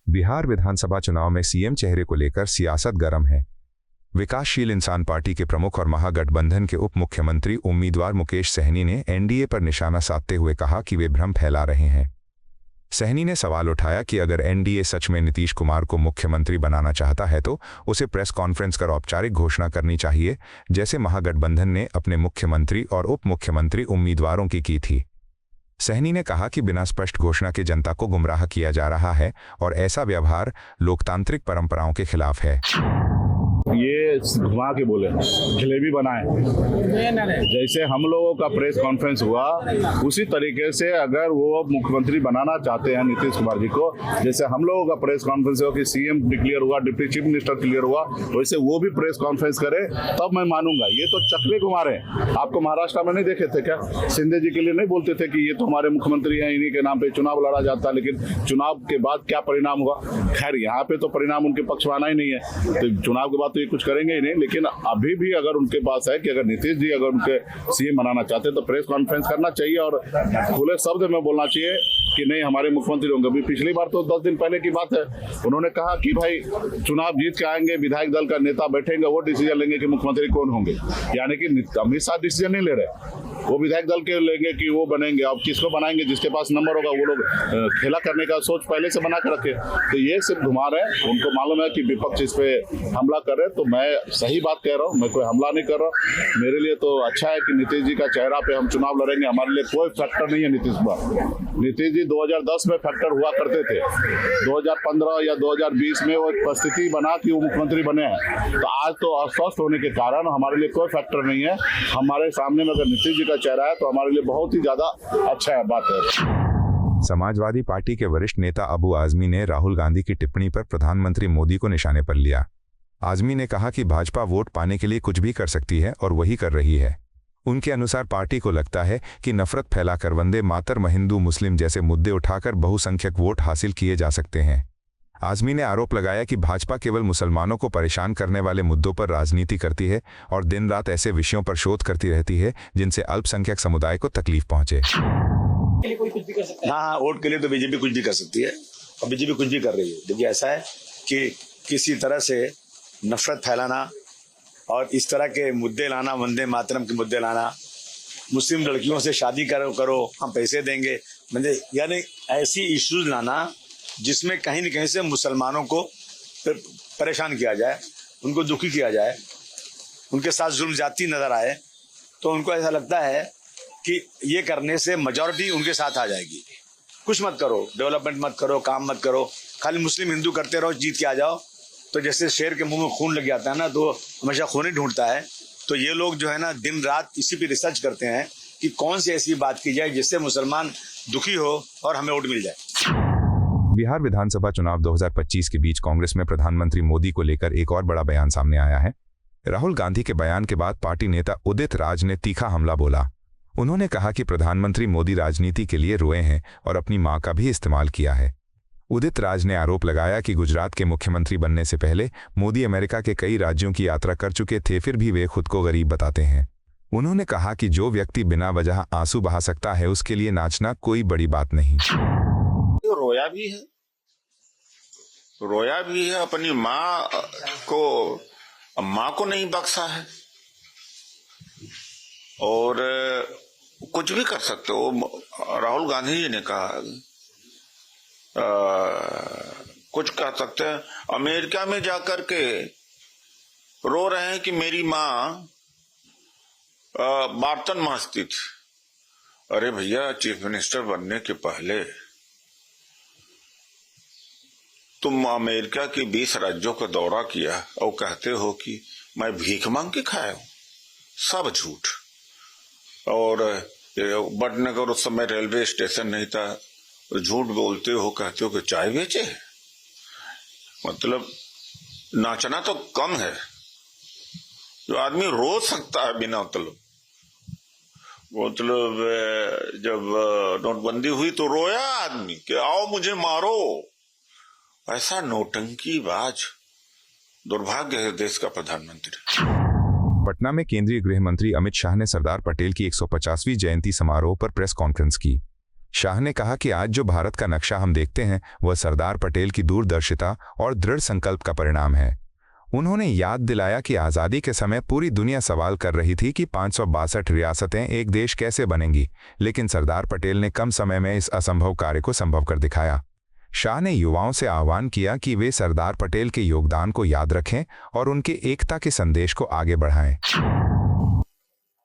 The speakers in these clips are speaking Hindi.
बिहार विधानसभा चुनाव में सीएम चेहरे को लेकर सियासत गर्म है। विकासशील इंसान पार्टी के प्रमुख और महागठबंधन के उप मुख्यमंत्री उम्मीदवार मुकेश सहनी ने एनडीए पर निशाना साधते हुए कहा कि वे भ्रम फैला रहे हैं। सहनी ने सवाल उठाया कि अगर एनडीए सच में नीतीश कुमार को मुख्यमंत्री बनाना चाहता है तो उसे प्रेस कॉन्फ्रेंस कर औपचारिक घोषणा करनी चाहिए, जैसे महागठबंधन ने अपने मुख्यमंत्री और उप मुख्यमंत्री उम्मीदवारों की थी। सहनी ने कहा कि बिना स्पष्ट घोषणा के जनता को गुमराह किया जा रहा है और ऐसा व्यवहार लोकतांत्रिक परंपराओं के खिलाफ है। ये घुमा के बोले जलेबी बनाए, जैसे हम लोगों का प्रेस कॉन्फ्रेंस हुआ उसी तरीके से अगर वो मुख्यमंत्री बनाना चाहते हैं नीतीश कुमार जी को, जैसे हम लोगों का प्रेस कॉन्फ्रेंस हुआ कि सीएम डिक्लेयर हुआ, डिप्टी चीफ मिनिस्टर क्लियर हुआ, वैसे वो भी प्रेस कॉन्फ्रेंस करे तब मैं मानूंगा। ये तो चक्रे घुमा रहे हैं। आपको महाराष्ट्र में नहीं देखे थे क्या? शिंदे जी के लिए नहीं बोलते थे कि ये तो हमारे मुख्यमंत्री हैं, इन्हीं के नाम पे चुनाव लड़ा जाता, लेकिन चुनाव के बाद क्या परिणाम हुआ? खैर यहाँ पे तो परिणाम उनके पक्ष में आना ही नहीं है, तो चुनाव के बाद तो ये कुछ करेंगे ही नहीं। लेकिन अभी भी अगर उनके पास है कि अगर नीतीश जी अगर उनके सीएम बनाना चाहते हैं तो प्रेस कॉन्फ्रेंस करना चाहिए और खुले शब्द में बोलना चाहिए कि नहीं हमारे मुख्यमंत्री होंगे। अभी पिछली बार तो 10 दिन पहले की बात है, उन्होंने कहा कि भाई चुनाव जीत के आएंगे, विधायक दल का नेता बैठेंगे, वो डिसीजन लेंगे कि मुख्यमंत्री कौन होंगे। यानी कि अमित शाह डिसीजन नहीं ले रहे, वो विधायक दल के लेंगे कि वो बनेंगे। अब किसको बनाएंगे? जिसके पास नंबर होगा वो लोग खेला करने का सोच पहले से बना कर रखे। तो ये सिर्फ घुमा रहे हैं। उनको मालूम है कि विपक्ष इस पे हमला कर रहे, तो मैं सही बात कह रहा हूँ, मैं कोई हमला नहीं कर रहा। मेरे लिए तो अच्छा है कि नीतीश जी का चेहरा पे हम चुनाव लड़ेंगे। हमारे लिए कोई फैक्टर नहीं है नीतीश कुमार। नीतीश जी 2010 में फैक्टर हुआ करते थे, 2015 या 2020 में वो परिस्थिति बना कि वो मुख्यमंत्री बने हैं। तो आज तो अस्वस्थ होने के कारण हमारे लिए कोई फैक्टर नहीं है। हमारे सामने में अगर नीतीश जी का चेहरा है तो हमारे लिए बहुत ही ज्यादा अच्छा बात है। समाजवादी पार्टी के वरिष्ठ नेता अबू आजमी ने राहुल गांधी की टिप्पणी पर प्रधानमंत्री मोदी को निशाने पर लिया। आजमी ने कहा कि भाजपा वोट पाने के लिए कुछ भी कर सकती है और वही कर रही है। उनके अनुसार पार्टी को लगता है कि नफरत फैलाकर वंदे मातरम, हिंदू मुस्लिम जैसे मुद्दे उठाकर बहुसंख्यक वोट हासिल किए जा सकते हैं। आजमी ने आरोप लगाया कि भाजपा केवल मुसलमानों को परेशान करने वाले मुद्दों पर राजनीति करती है और दिन रात ऐसे विषयों पर शोध करती रहती है जिनसे अल्पसंख्यक समुदाय को तकलीफ पहुंचे। हाँ, वोट के लिए तो बीजेपी कुछ भी कर सकती है और बीजेपी कुछ भी कर रही है। देखिए, ऐसा है कि किसी तरह से नफरत फैलाना और इस तरह के मुद्दे लाना, वंदे मातरम के मुद्दे लाना, मुस्लिम लड़कियों से शादी करो हम पैसे देंगे, मतलब यानी ऐसी इश्यूज लाना जिसमें कहीं न कहीं से मुसलमानों को परेशान किया जाए, उनको दुखी किया जाए, उनके साथ जुल्म ज्यादती नजर आए, तो उनको ऐसा लगता है कि ये करने से मेजॉरिटी उनके साथ आ जाएगी। कुछ मत करो, डेवलपमेंट मत करो, काम मत करो, खाली मुस्लिम हिंदू करते रहो, जीत के आ जाओ। तो जैसे शेर के मुंह में खून लग जाता है ना, तो हमेशा खून ही ढूंढता है। तो ये लोग जो है ना दिन रात इसी पे रिसर्च करते हैं कि कौन सी ऐसी बात की जाए जिससे मुसलमान दुखी हो और हमें वोट मिल जाए। बिहार विधानसभा चुनाव 2025 के बीच कांग्रेस में प्रधानमंत्री मोदी को लेकर एक और बड़ा बयान सामने आया है। राहुल गांधी के बयान के बाद पार्टी नेता उदित राज ने तीखा हमला बोला। उन्होंने कहा कि प्रधानमंत्री मोदी राजनीति के लिए रोए हैं और अपनी मां का भी इस्तेमाल किया है। उदित राज ने आरोप लगाया कि गुजरात के मुख्यमंत्री बनने से पहले मोदी अमेरिका के कई राज्यों की यात्रा कर चुके थे, फिर भी वे खुद को गरीब बताते हैं। उन्होंने कहा कि जो व्यक्ति बिना वजह आंसू बहा सकता है उसके लिए नाचना कोई बड़ी बात नहीं। तो रोया भी है अपनी माँ को नहीं बख्शा है और कुछ भी कर सकते हो। राहुल गांधी जी ने कहा कुछ कर सकते हैं। अमेरिका में जाकर के रो रहे हैं कि मेरी माँ बर्तन मांजती थी। अरे भैया, चीफ मिनिस्टर बनने के पहले तुम अमेरिका के 20 राज्यों का दौरा किया और कहते हो कि मैं भीख मांग के खाया हूं। सब झूठ। और बटनगर उस समय रेलवे स्टेशन नहीं था, झूठ बोलते हो, कहते हो कि चाय बेचे। मतलब नाचना तो कम है, जो आदमी रो सकता है बिना मतलब जब नोटबंदी हुई तो रोया आदमी कि आओ मुझे मारो। ऐसा नौटंकीबाज दुर्भाग्य है देश का प्रधानमंत्री। पटना में केंद्रीय गृह मंत्री अमित शाह ने सरदार पटेल की 150वीं जयंती समारोह पर प्रेस कॉन्फ्रेंस की। शाह ने कहा कि आज जो भारत का नक्शा हम देखते हैं वह सरदार पटेल की दूरदर्शिता और दृढ़ संकल्प का परिणाम है। उन्होंने याद दिलाया कि आज़ादी के समय पूरी दुनिया सवाल कर रही थी कि 562 रियासतें एक देश कैसे बनेंगी, लेकिन सरदार पटेल ने कम समय में इस असंभव कार्य को संभव कर दिखाया। शाह ने युवाओं से आह्वान किया कि वे सरदार पटेल के योगदान को याद रखें और उनके एकता के संदेश को आगे बढ़ाएं।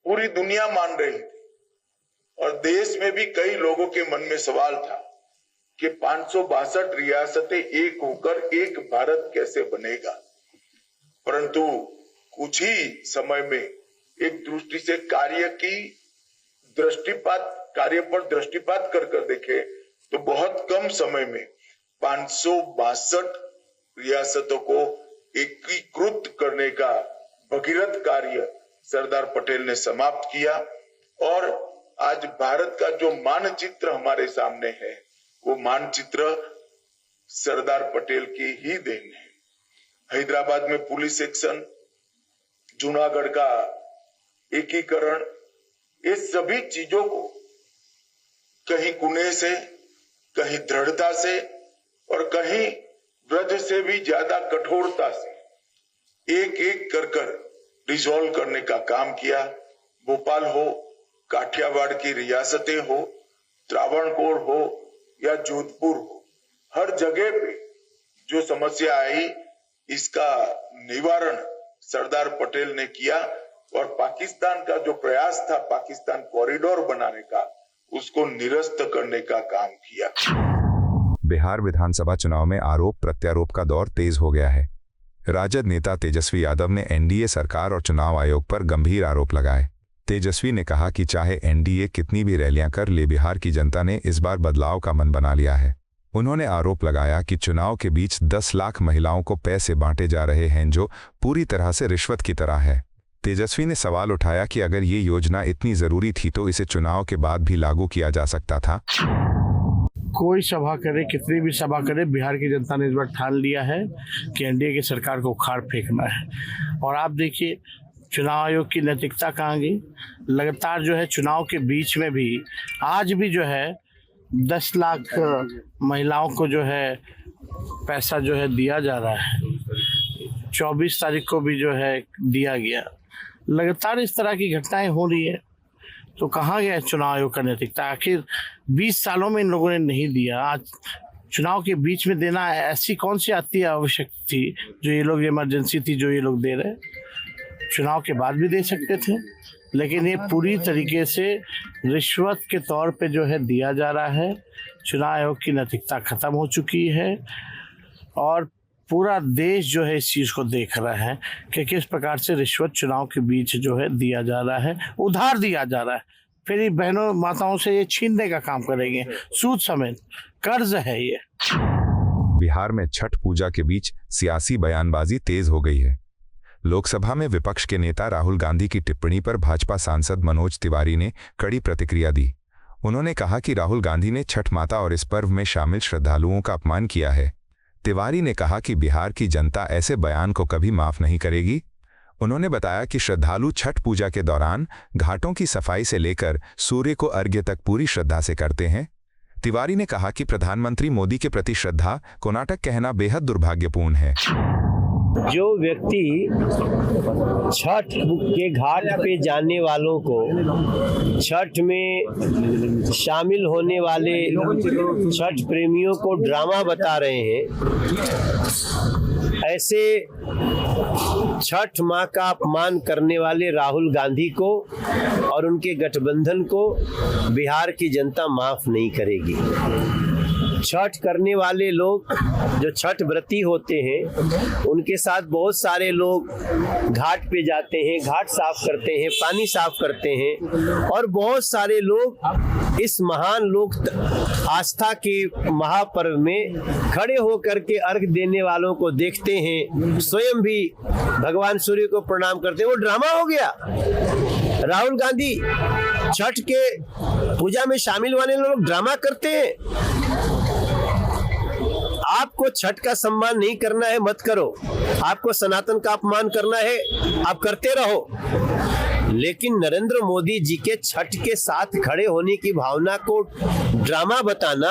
पूरी दुनिया मान रही थी और देश में भी कई लोगों के मन में सवाल था कि 562 रियासतें एक होकर एक भारत कैसे बनेगा। परंतु कुछ ही समय में एक दृष्टि से कार्य पर दृष्टिपात कर देखे तो बहुत कम समय में 562 रियासतों को एकीकृत करने का भगीरथ कार्य सरदार पटेल ने समाप्त किया और आज भारत का जो मानचित्र हमारे सामने है वो मानचित्र सरदार पटेल की ही देन है। हैदराबाद में पुलिस सेक्शन, जूनागढ़ का एकीकरण, ये सभी चीजों को कहीं कुने से, कहीं दृढ़ता से और कहीं ब्रज से भी ज्यादा कठोरता से एक एक कर रिजॉल्व करने का काम किया। भोपाल हो, काठियावाड़ की रियासतें हो, त्रावणकोर हो या जोधपुर हो, हर जगह पे जो समस्या आई इसका निवारण सरदार पटेल ने किया और पाकिस्तान का जो प्रयास था पाकिस्तान कॉरिडोर बनाने का, उसको निरस्त करने का काम किया। बिहार विधानसभा चुनाव में आरोप प्रत्यारोप का दौर तेज हो गया है। राजद नेता तेजस्वी यादव ने एनडीए सरकार और चुनाव आयोग पर गंभीर आरोप लगाए। तेजस्वी ने कहा कि चाहे एनडीए कितनी भी रैलियां कर ले, बिहार की जनता ने इस बार बदलाव का मन बना लिया है। उन्होंने आरोप लगाया कि चुनाव के बीच 10 लाख महिलाओं को पैसे बांटे जा रहे हैं जो पूरी तरह से रिश्वत की तरह है। तेजस्वी ने सवाल उठाया कि अगर ये योजना इतनी जरूरी थी तो इसे चुनाव के बाद भी लागू किया जा सकता था। कोई सभा करे, कितनी भी सभा करे, बिहार की जनता ने इस बार ठान लिया है कि एनडीए की सरकार को उखाड़ फेंकना है। और आप देखिए चुनाव आयोग की नैतिकता कहाँ गई। लगातार जो है चुनाव के बीच में भी आज भी जो है 10 लाख महिलाओं को जो है पैसा जो है दिया जा रहा है। 24 तारीख को भी जो है दिया गया। लगातार इस तरह की घटनाएं हो रही है तो कहाँ गया चुनाव आयोग का नैतिकता। आखिर 20 सालों में इन लोगों ने नहीं दिया, आज चुनाव के बीच में देना ऐसी कौन सी आती आवश्यकता थी जो ये लोग, इमरजेंसी थी जो ये लोग दे रहे। चुनाव के बाद भी दे सकते थे, लेकिन ये पूरी तरीके से रिश्वत के तौर पे जो है दिया जा रहा है। चुनाव आयोग की नैतिकता खत्म हो चुकी है और पूरा देश जो है इस चीज़ को देख रहा है कि किस प्रकार से रिश्वत चुनाव के बीच जो है दिया जा रहा है, उधार दिया जा रहा है। फिर ये बहनों माताओं से ये छीनने का काम करेंगे, सूद समेत कर्ज है ये। बिहार में छठ पूजा के बीच सियासी बयानबाजी तेज हो गई है। लोकसभा में विपक्ष के नेता राहुल गांधी की टिप्पणी पर भाजपा सांसद मनोज तिवारी ने कड़ी प्रतिक्रिया दी। उन्होंने कहा कि राहुल गांधी ने छठ माता और इस पर्व में शामिल श्रद्धालुओं का अपमान किया है। तिवारी ने कहा कि बिहार की जनता ऐसे बयान को कभी माफ नहीं करेगी। उन्होंने बताया कि श्रद्धालु छठ पूजा के दौरान घाटों की सफाई से लेकर सूर्य को अर्घ्य तक पूरी श्रद्धा से करते हैं। तिवारी ने कहा कि प्रधानमंत्री मोदी के प्रति श्रद्धा को नाटक कहना बेहद दुर्भाग्यपूर्ण है। जो व्यक्ति छठ के घाट पे जाने वालों को, छठ में शामिल होने वाले छठ प्रेमियों को ड्रामा बता रहे हैं, ऐसे छठ माँ का अपमान करने वाले राहुल गांधी को और उनके गठबंधन को बिहार की जनता माफ नहीं करेगी। छठ करने वाले लोग जो छठ व्रती होते हैं, उनके साथ बहुत सारे लोग घाट पे जाते हैं, घाट साफ करते हैं, पानी साफ करते हैं और बहुत सारे लोग इस महान लोक आस्था के महापर्व में खड़े होकर के अर्घ देने वालों को देखते हैं, स्वयं भी भगवान सूर्य को प्रणाम करते हैं। वो ड्रामा हो गया। राहुल गांधी छठ के पूजा में शामिल होने लोग ड्रामा करते हैं। आपको छठ का सम्मान नहीं करना है, मत करो। आपको सनातन का अपमान करना है, आप करते रहो, लेकिन नरेंद्र मोदी जी के छठ के साथ खड़े होने की भावना को ड्रामा बताना,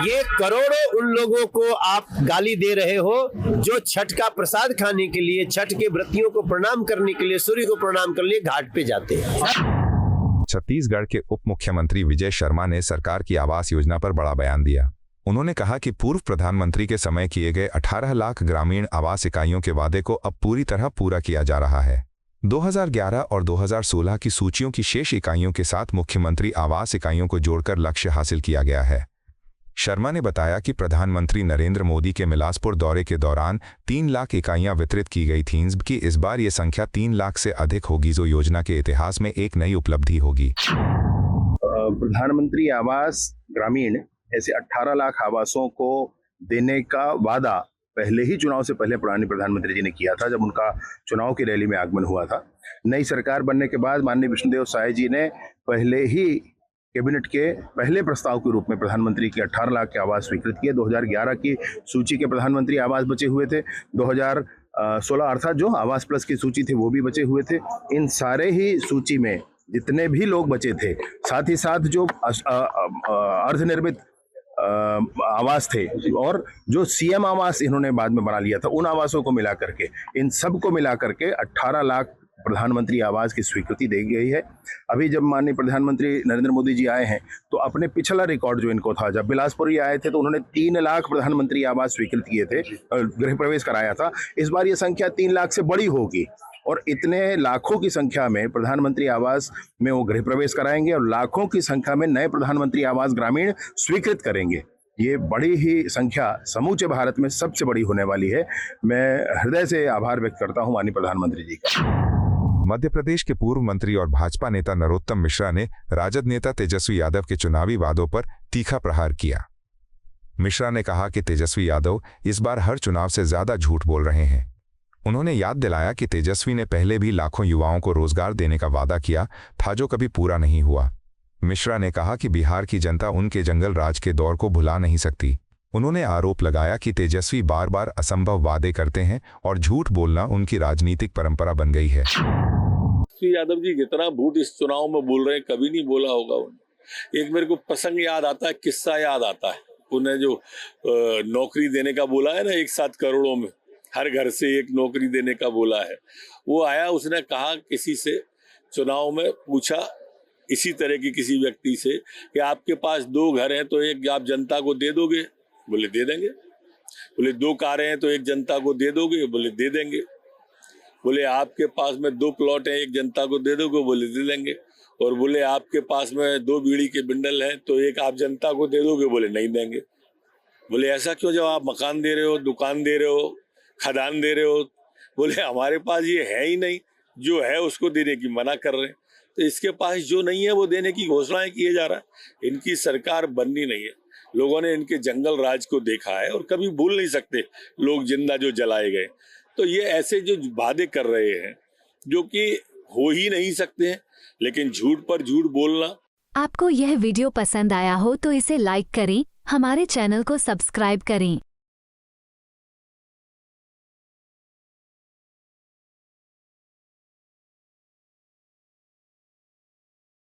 ये करोड़ों उन लोगों को आप गाली दे रहे हो जो छठ का प्रसाद खाने के लिए, छठ के व्रतियों को प्रणाम करने के लिए, सूर्य को प्रणाम करने के लिए घाट पे जाते हैं। छत्तीसगढ़ के उप मुख्यमंत्री विजय शर्मा ने सरकार की आवास योजना पर बड़ा बयान दिया। उन्होंने कहा कि पूर्व प्रधानमंत्री के समय किए गए 18 लाख ग्रामीण आवास इकाइयों के वादे को अब पूरी तरह पूरा किया जा रहा है। 2011 और 2016 की सूचियों की शेष इकाइयों के साथ मुख्यमंत्री आवास इकाइयों को जोड़कर लक्ष्य हासिल किया गया है। शर्मा ने बताया कि प्रधानमंत्री नरेंद्र मोदी के बिलासपुर दौरे के दौरान 3 लाख इकाइयां वितरित की गई थीं, जबकि इस बार ये संख्या 3 लाख से अधिक होगी, जो योजना के इतिहास में एक नई उपलब्धि होगी। प्रधानमंत्री आवास ग्रामीण ऐसे 18 लाख आवासों को देने का वादा पहले ही चुनाव से पहले पुराने प्रधानमंत्री जी ने किया था, जब उनका चुनाव की रैली में आगमन हुआ था। नई सरकार बनने के बाद माननीय विष्णुदेव साय जी ने पहले ही कैबिनेट के पहले प्रस्ताव के रूप में प्रधानमंत्री के 18 लाख के आवास स्वीकृत किए। 2011 की सूची के प्रधानमंत्री आवास बचे हुए थे, 2016 अर्थात जो आवास प्लस की सूची थी वो भी बचे हुए थे। इन सारे ही सूची में जितने भी लोग बचे थे, साथ ही साथ जो अर्धनिर्मित आवास थे और जो सीएम आवास इन्होंने बाद में बना लिया था, उन आवासों को मिला करके, इन सब को मिला करके 18 लाख प्रधानमंत्री आवास की स्वीकृति दी गई है। अभी जब माननीय प्रधानमंत्री नरेंद्र मोदी जी आए हैं तो अपने पिछला रिकॉर्ड जो इनको था, जब बिलासपुर ही आए थे तो उन्होंने 3 लाख प्रधानमंत्री आवास स्वीकृत किए थे, गृह प्रवेश कराया था। इस बार ये संख्या 3 लाख से बड़ी होगी और इतने लाखों की संख्या में प्रधानमंत्री आवास में वो गृह प्रवेश कराएंगे और लाखों की संख्या में नए प्रधानमंत्री आवास ग्रामीण स्वीकृत करेंगे। ये बड़ी ही संख्या समूचे भारत में सबसे बड़ी होने वाली है। मैं हृदय से आभार व्यक्त करता हूँ माननीय प्रधानमंत्री जी का। मध्य प्रदेश के पूर्व मंत्री और भाजपा नेता नरोत्तम मिश्रा ने राजद नेता तेजस्वी यादव के चुनावी वादों पर तीखा प्रहार किया। मिश्रा ने कहा कि तेजस्वी यादव इस बार हर चुनाव से ज्यादा झूठ बोल रहे हैं। उन्होंने याद दिलाया कि तेजस्वी ने पहले भी लाखों युवाओं को रोजगार देने का वादा किया था, जो कभी पूरा नहीं हुआ। मिश्रा ने कहा कि बिहार की जनता उनके जंगल राज के दौर को भुला नहीं सकती। उन्होंने आरोप लगाया कि तेजस्वी बार बार असंभव वादे करते हैं और झूठ बोलना उनकी राजनीतिक परंपरा बन गई है। तेजस्वी यादव जी कितना झूठ इस चुनाव में बोल रहे हैं, कभी नहीं बोला होगा उन्होंने। एक मेरे को प्रसंग याद आता है, किस्सा याद आता है। उन्हें जो नौकरी देने का बोला है ना, 1 7 करोड़ों में हर घर से एक नौकरी देने का बोला है। वो आया, उसने कहा किसी से चुनाव में पूछा, इसी तरह की किसी व्यक्ति से, कि आपके पास 2 घर हैं तो एक आप जनता को दे दोगे? बोले दे देंगे। बोले 2 कारें हैं तो एक जनता को दे दोगे? बोले दे देंगे। बोले आपके पास में 2 प्लॉट हैं, एक जनता को दे दोगे? बोले दे देंगे। और बोले आपके पास में 2 बीड़ी के बिंडल हैं तो एक आप जनता को दे दोगे? बोले नहीं देंगे। बोले ऐसा क्यों, जब आप मकान दे रहे हो, दुकान दे रहे हो, खदान दे रहे हो? बोले हमारे पास ये है ही नहीं, जो है उसको देने की मना कर रहे हैं। तो इसके पास जो नहीं है वो देने की घोषणाएं किए जा रहा है। इनकी सरकार बननी नहीं है। लोगों ने इनके जंगल राज को देखा है और कभी भूल नहीं सकते लोग जिंदा जो जलाए गए। तो ये ऐसे जो वादे कर रहे हैं जो कि हो ही नहीं सकते हैं, लेकिन झूठ पर झूठ बोलना। आपको यह वीडियो पसंद आया हो तो इसे लाइक करें, हमारे चैनल को सब्सक्राइब करें।